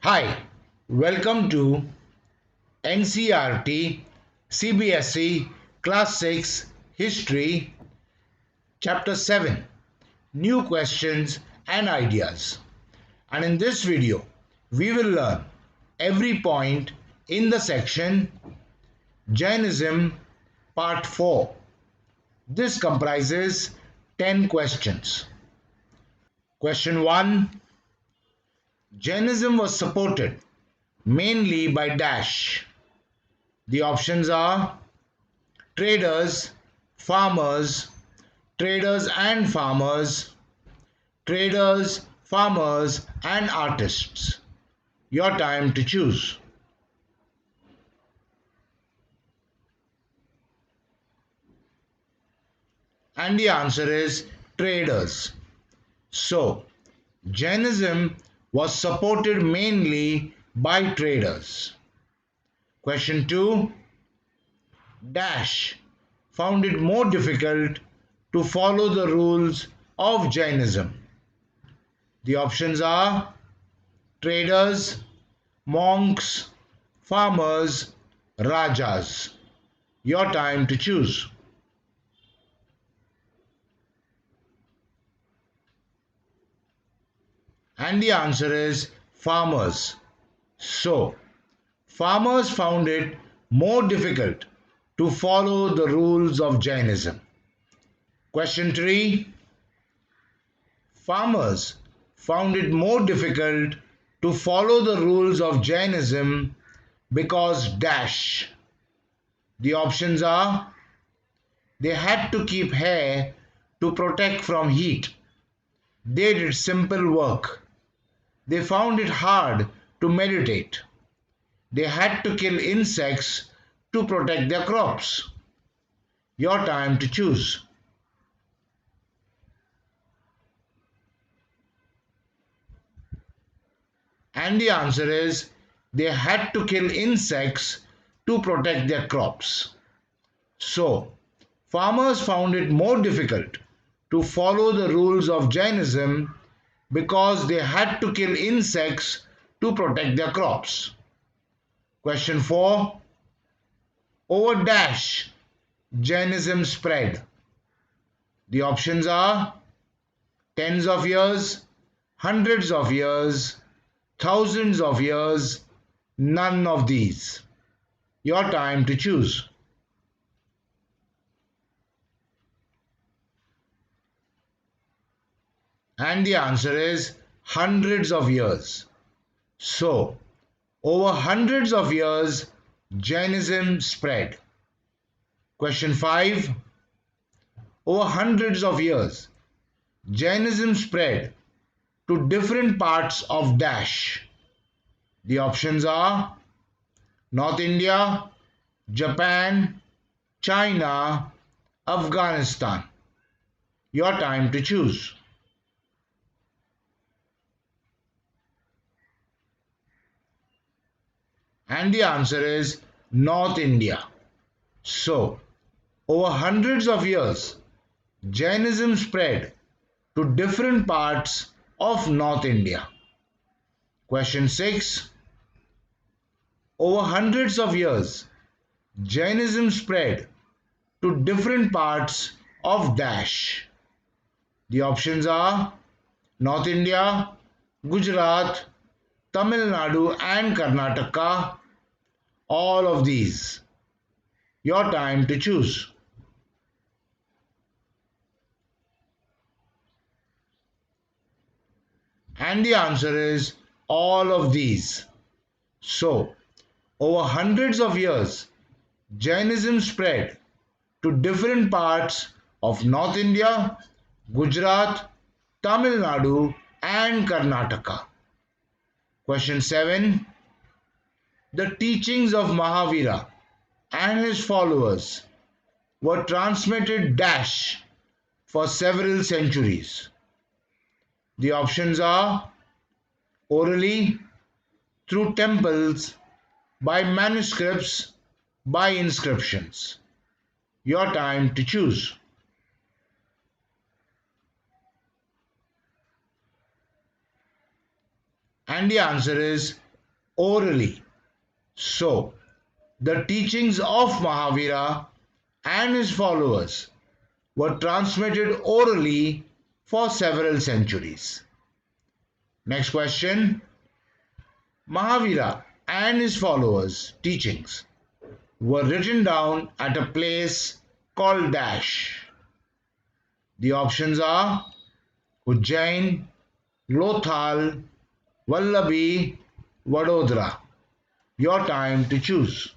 Hi, welcome to NCRT CBSE Class 6 History Chapter 7 New Questions and Ideas. And in this video, we will learn every point in the section Jainism Part 4. This comprises 10 questions. Question 1. Jainism was supported mainly by dash. The options are traders, farmers, traders and farmers, traders, farmers and artists. Your time to choose. And the answer is traders. So, Jainism was supported mainly by traders. Question 2. Dash found it more difficult to follow the rules of Jainism. The options are traders, monks, farmers, rajas. Your time to choose. And the answer is farmers. So, farmers found it more difficult to follow the rules of Jainism. Question 3. Farmers found it more difficult to follow the rules of Jainism because dash. The options are they had to keep hair to protect from heat. They did simple work. They found it hard to meditate. They had to kill insects to protect their crops. Your time to choose. And the answer is they had to kill insects to protect their crops. So, farmers found it more difficult to follow the rules of Jainism because they had to kill insects to protect their crops. Question 4. Over dash Jainism spread. The options are tens of years, hundreds of years, thousands of years, none of these. Your time to choose. And the answer is hundreds of years. So, over hundreds of years, Jainism spread. Question 5. Over hundreds of years, Jainism spread to different parts of dash. The options are North India, Japan, China, Afghanistan. Your time to choose. And the answer is North India. So, over hundreds of years, Jainism spread to different parts of North India. Question 6. Over hundreds of years, Jainism spread to different parts of dash. The options are North India, Gujarat, Tamil Nadu and Karnataka. All of these. Your time to choose. And the answer is all of these. So, over hundreds of years, Jainism spread to different parts of North India, Gujarat, Tamil Nadu, and Karnataka. Question 7. The teachings of Mahavira and his followers were transmitted dash for several centuries. The options are orally, through temples, by manuscripts, by inscriptions. Your time to choose. And the answer is orally. So, the teachings of Mahavira and his followers were transmitted orally for several centuries. Next question. Mahavira and his followers' teachings were written down at a place called Dash. The options are Ujjain, Lothal, Vallabhi, Vadodara. Your time to choose.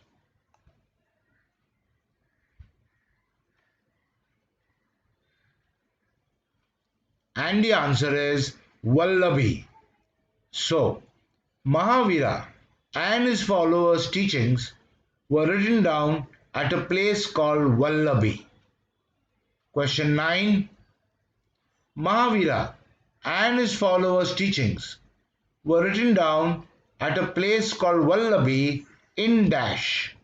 And the answer is Vallabhi. So, Mahavira and his followers' teachings were written down at a place called Vallabhi. Question 9. Mahavira and his followers' teachings were written down at a place called Vallabhi in Dash.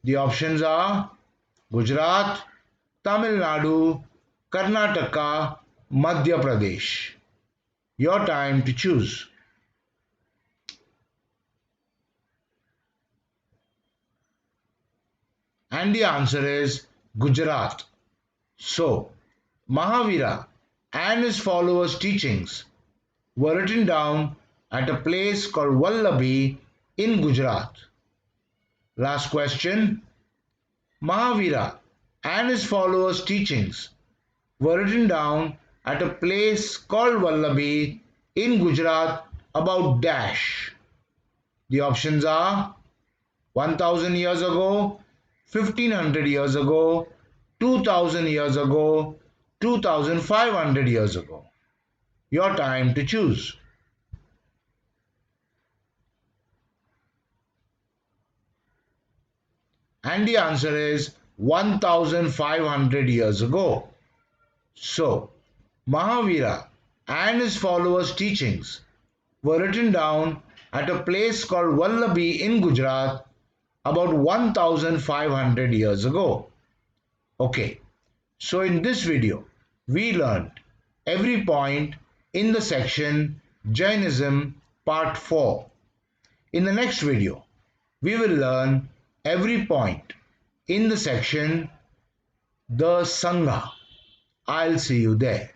The options are Gujarat, Tamil Nadu, Karnataka, Madhya Pradesh. Your time to choose. And the answer is Gujarat. So, Mahavira and his followers' teachings were written down at a place called Vallabhi in Gujarat. Last question. Mahavira and his followers' teachings were written down at a place called Vallabhi in Gujarat about Dash. The options are 1000 years ago, 1500 years ago, 2000 years ago, 2500 years ago. Your time to choose. And the answer is 1500 years ago. So, Mahavira and his followers' teachings were written down at a place called Vallabhi in Gujarat about 1500 years ago. Okay, so in this video, we learned every point in the section Jainism Part 4. In the next video, we will learn every point in the section The Sangha. I'll see you there.